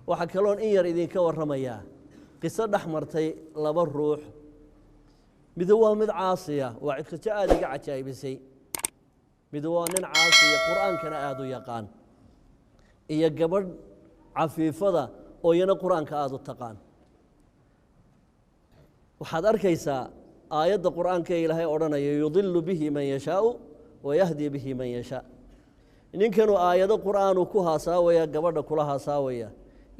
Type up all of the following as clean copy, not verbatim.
waxa kaloon in yar idinka warramaya qiso dhaxmartay laba ruux mid waa mid caasiya waa cidka aad iga cajaa'ibisay mid waa nin caasiya quraankana aad u yaqaan iyo gabadh cafiifada oo iyana quraanka aad u taqaan waxaad arkaysaa aayadda quraanka ee Ilaahay oranayo yudillu bihi man yashaa wa yahdi bihi man yashaa ninkanu aayado quraan ku haasaawaya gabadha kula haasaawaya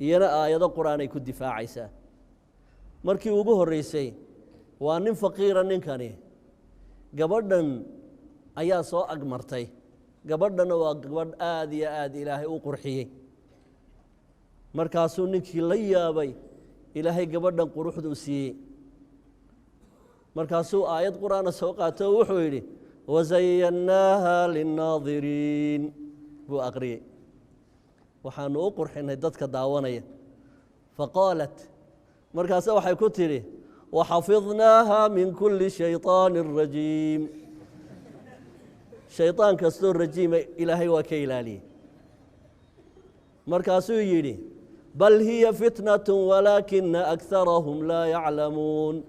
iyana aayado quraan ay ku difaacaysaa markii ugu horeysay waa nin faqiira ninkani gabadhan ayaa soo agmartay gabadhana waa gabadh aad iyo aad Ilaahay u qurxiyay markaasuu ninkii la yaabay Ilaahay gabadhan quruxdu siiyay markaasuu aayad quraan soo qaatay wuxuu yiri wazayyanaha lin-naadiriin buu aqriyay waxaanu u qurxinay dadka daawanaya faqaalat markaas waxay ku tiri وحفظناها من كل شيطان رجيم شيطان كستور رجيم إلهي وكيلالي مركاسو يري بل هي فتنة ولكن أكثرهم لا يعلمون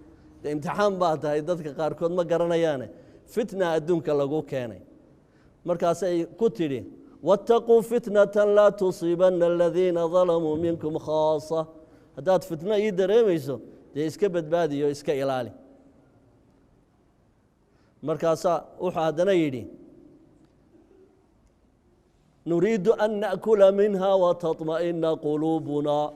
امتحان بعدها يددك قاركود ما قرنيانه فتنة أدونك لغو كاني مركاسي كتري واتقوا فتنة لا تصيبن الذين ظلموا منكم خاصة هدات فتنة يدريميسو dee iska badbaadiyo iska ilaali markaasa wuxuu hadana yiri nuriidu an naakula minha wa tatma'inna qulubuna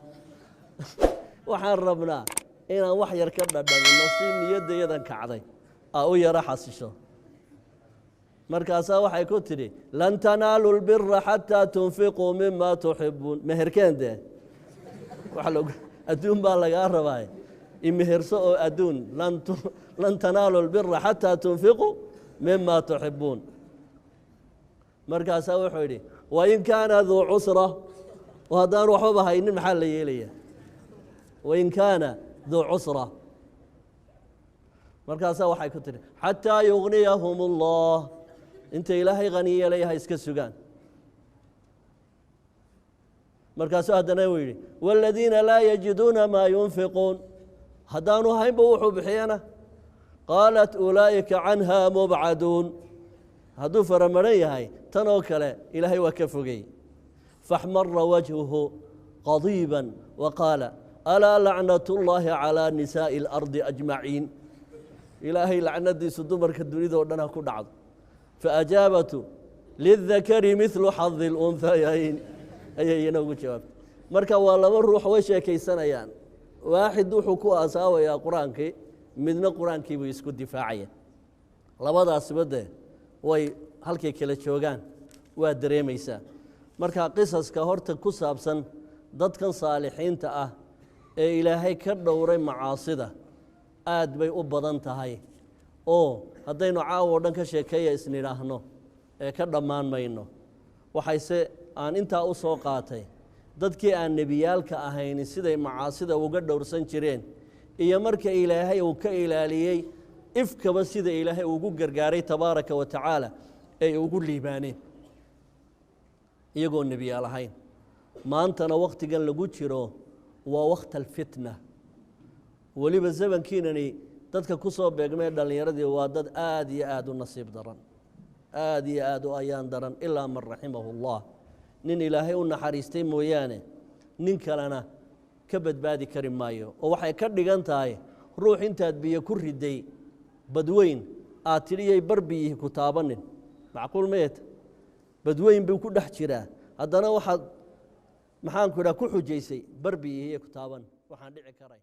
waxaan rabnaa inaan wax yar ka dhadhamino si niyadaydan kacday aa u yara xasisho markaasa waxay ku tiri lan tanaalu albirra hatta tunfiqu mimma tuhibbun meherkende waxa lagu adduun baa laga rabaa imherso oo adduun lan tanaalu albirra hatta tunfiqu mimma tuhibbun markaasa wuxuu yiri wa in kana dhu usra wa hadaan waxba haynin maxaa la yeelaya wa in kana dhu usra markaasa waxay ku tiri hatta yughniyahum Allah inta Ilaahay qaniye leeyahay iska sugaan markaasa hadana wuu yiri walladina la yajiduna ma yunfiqun haddaanu haynba wuxuu bixiyana qaalat ulaa'ika canhaa mubcaduun hadduu faramaran yahay tan oo kale ilaahay waa ka fogey faxmara wajhuhu qadiiban waqaala alaa lacnatullaahi calaa nisaa'i alardi ajmaciin ilaahay lacnadiisu dumarka dunida oo dhan ha ku dhacdo faajaabatu lidakari midlu xadi lunhayayn ayay inoogu jawaabtay marka waa laba ruux way sheekaysanayaan واحد wuxuu ku aasaawayaa quraankii midna quraankii buu isku difaacaya labadaas bade way halkay kala joogan waa dareemaysaa marka qisaska horta ku saabsan dadkan saalixiinta ah ee Ilaahay ka dhowray macaasida aad bay u badan tahay oo hadaynu caawo dhan ka sheekeeyo isniraahno ee ka dhamaan mayno waxayse aan inta u soo qaatay dadkii aan nabiyaalka ahayn siday macaasida uga dhowrsan jireen iyo marka Ilaahay uu ka ilaaliyay ifkaba sida Ilaahay ugu gargaaray tabaaraka wa tacaala ay ugu liibaaneen iyagoo nabiyaal ahayn maantana waqtigan lagu jiro waa waqtal fitna waliba zamankiinani dadka ku soo beegmay dhalinyaradii waa dad aad iyo aad u nasiib daran aad iyo aad u ayaan daran ilaa man rahimahullah nin Ilaahay u naxariistay mooyaane nin kalena ka badbaadi kari maayo oo waxay ka dhigan tahay ruux intaad biyo ku riday badweyn aad tiriyay barbiyi ku taabanin macquul meet badweyn buu ku dhex jiraa haddana waxaad maxaan ku xujisay barbiyi ku taaban waxaan dhici karay